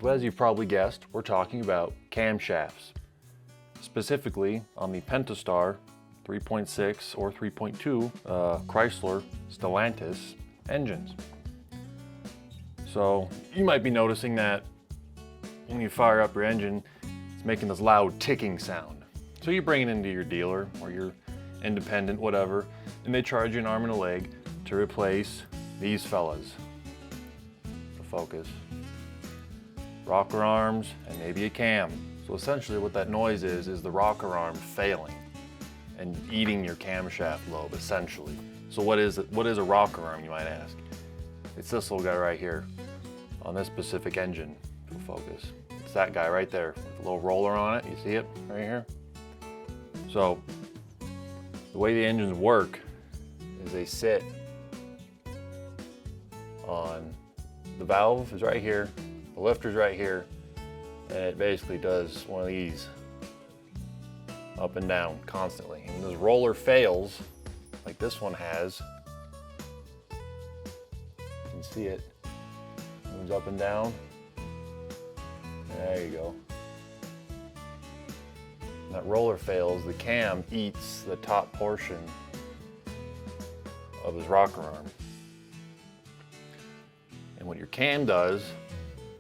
So as you've probably guessed, we're talking about camshafts, specifically on the Pentastar 3.6 or 3.2 Chrysler Stellantis engines. So you might be noticing that when you fire up your engine, it's making this loud ticking sound. So you bring it into your dealer or your independent, whatever, and they charge you an arm and a leg to replace these fellas. To focus. Rocker arms and maybe a cam. So essentially what that noise is the rocker arm failing and eating your camshaft lobe, essentially. So what is a rocker arm, you might ask? It's this little guy right here on this specific engine. To focus. It's that guy right there with a little roller on it. You see it right here? So the way the engines work is they sit on, the valve is right here, the lifter's right here, and it basically does one of these up and down constantly. And when this roller fails, like this one has, you can see it, moves up and down. There you go. When that roller fails, the cam eats the top portion of his rocker arm. And what your cam does,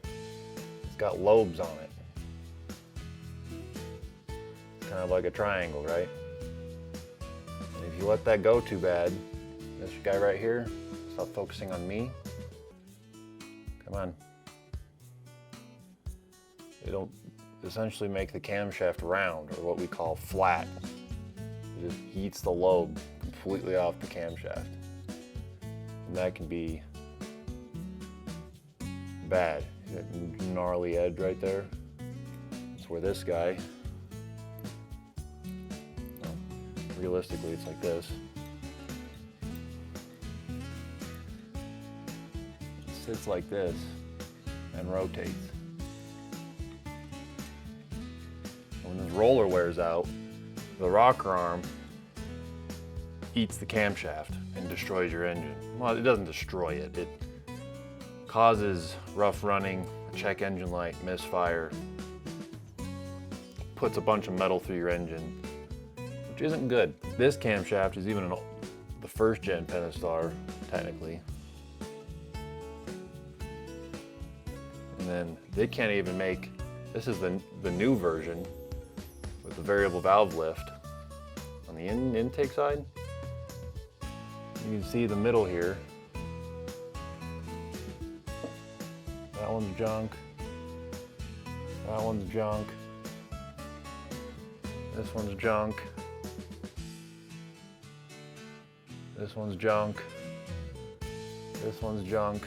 it's got lobes on it. It's kind of like a triangle, right? And if you let that go too bad, this guy right here, stop focusing on me. Come on. It'll essentially make the camshaft round, or what we call flat. It just eats the lobe completely off the camshaft. And that can be bad. That gnarly edge right there. That's where this guy, well, realistically it's like this. It sits like this and rotates. When this roller wears out, the rocker arm eats the camshaft and destroys your engine. Well, it doesn't destroy it. It causes rough running, a check engine light, misfire, puts a bunch of metal through your engine, which isn't good. This camshaft is even the first gen Pentastar, technically. And then they can't even make, this is the new version, with the variable valve lift on the intake side. You can see the middle here. That one's junk. That one's junk. This one's junk. This one's junk. This one's junk.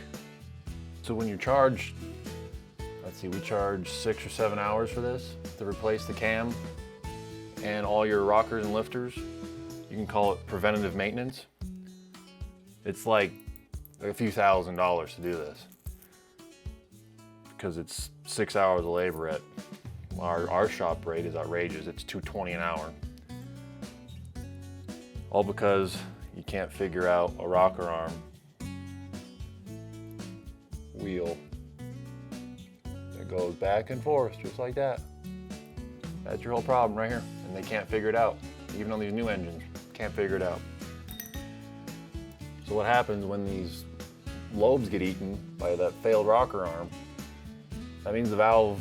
So when you charge, let's see, we charge 6 or 7 hours for this to replace the cam and all your rockers and lifters. You can call it preventative maintenance. It's like a few $1,000s to do this because it's 6 hours of labor at our shop rate is outrageous. It's $220 an hour. All because you can't figure out a rocker arm wheel that goes back and forth just like that. That's your whole problem right here. And they can't figure it out. Even on these new engines, can't figure it out. So what happens when these lobes get eaten by that failed rocker arm? That means the valve,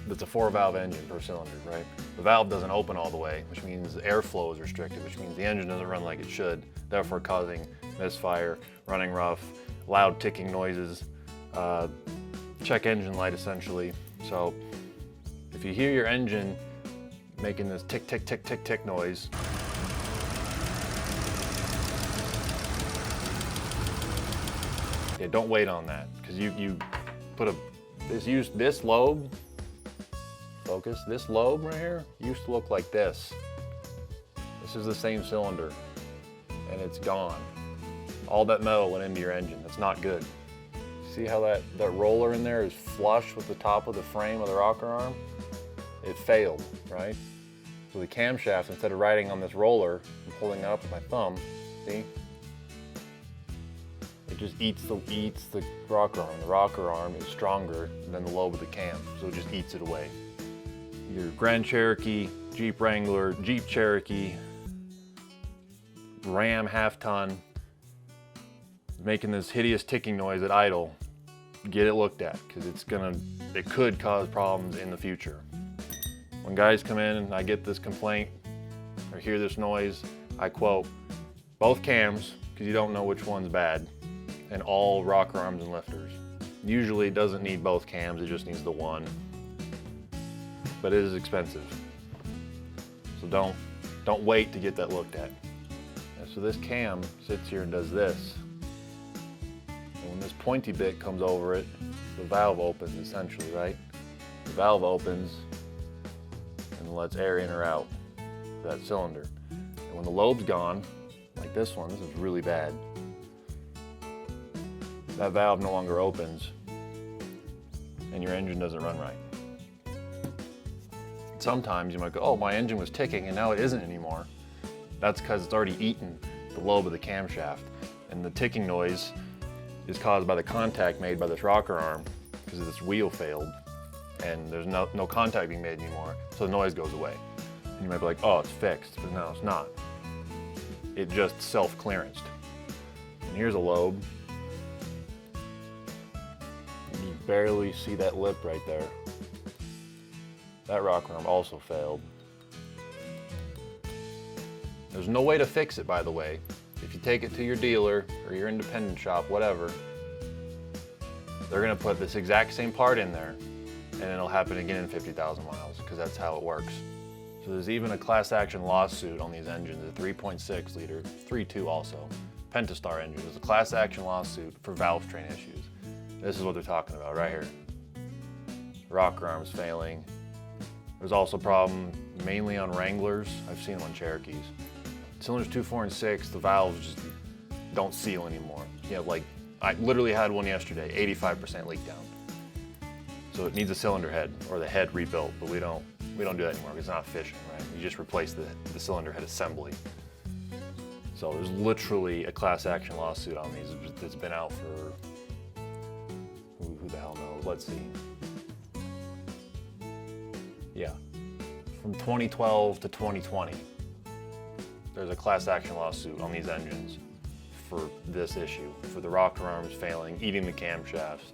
it's a 4-valve engine per cylinder, right? The valve doesn't open all the way, which means airflow is restricted, which means the engine doesn't run like it should, therefore causing misfire, running rough, loud ticking noises, check engine light essentially. So if you hear your engine making this tick, tick, tick, tick, tick noise, yeah, don't wait on that, because you put this lobe, focus, this lobe right here used to look like this. This is the same cylinder, and it's gone. All that metal went into your engine. That's not good. See how that roller in there is flush with the top of the frame of the rocker arm? It failed, right? So the camshaft, instead of riding on this roller and pulling it up with my thumb, see? it just eats the rocker arm. The rocker arm is stronger than the lobe of the cam, so it just eats it away. Your Grand Cherokee, Jeep Wrangler, Jeep Cherokee, Ram half-ton, making this hideous ticking noise at idle, get it looked at, because it could cause problems in the future. When guys come in and I get this complaint or hear this noise, I quote, both cams, because you don't know which one's bad, and all rocker arms and lifters. Usually it doesn't need both cams, it just needs the one. But it is expensive. So don't wait to get that looked at. And so this cam sits here and does this. And when this pointy bit comes over it, the valve opens essentially, right? The valve opens and lets air in or out for that cylinder. And when the lobe's gone, like this one, this is really bad. That valve no longer opens and your engine doesn't run right. Sometimes you might go, oh, my engine was ticking and now it isn't anymore. That's because it's already eaten the lobe of the camshaft. And the ticking noise is caused by the contact made by this rocker arm because this wheel failed and there's no contact being made anymore, so the noise goes away. And you might be like, oh, it's fixed, but no, it's not. It just self-clearanced. And here's a lobe. You barely see that lip right there. That rocker arm also failed. There's no way to fix it, by the way. If you take it to your dealer or your independent shop, whatever, they're gonna put this exact same part in there and it'll happen again in 50,000 miles because that's how it works. So there's even a class action lawsuit on these engines, a 3.6 liter, 3.2 also, Pentastar engine. There's a class action lawsuit for valve train issues. This is what they're talking about right here. Rocker arms failing. There's also a problem mainly on Wranglers. I've seen them on Cherokees. Cylinders 2, 4, and 6, the valves just don't seal anymore. You know, like I literally had one yesterday, 85% leak down. So it needs a cylinder head or the head rebuilt, but we don't do that anymore because it's not efficient, right? You just replace the cylinder head assembly. So there's literally a class action lawsuit on these that's been out for, who the hell knows? Let's see. Yeah, from 2012 to 2020, there's a class action lawsuit on these engines for this issue, for the rocker arms failing, eating the camshafts,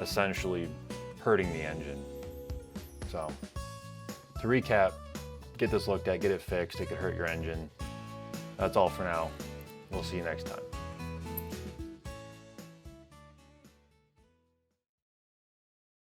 essentially hurting the engine. So, to recap, get this looked at, get it fixed, it could hurt your engine. That's all for now. We'll see you next time.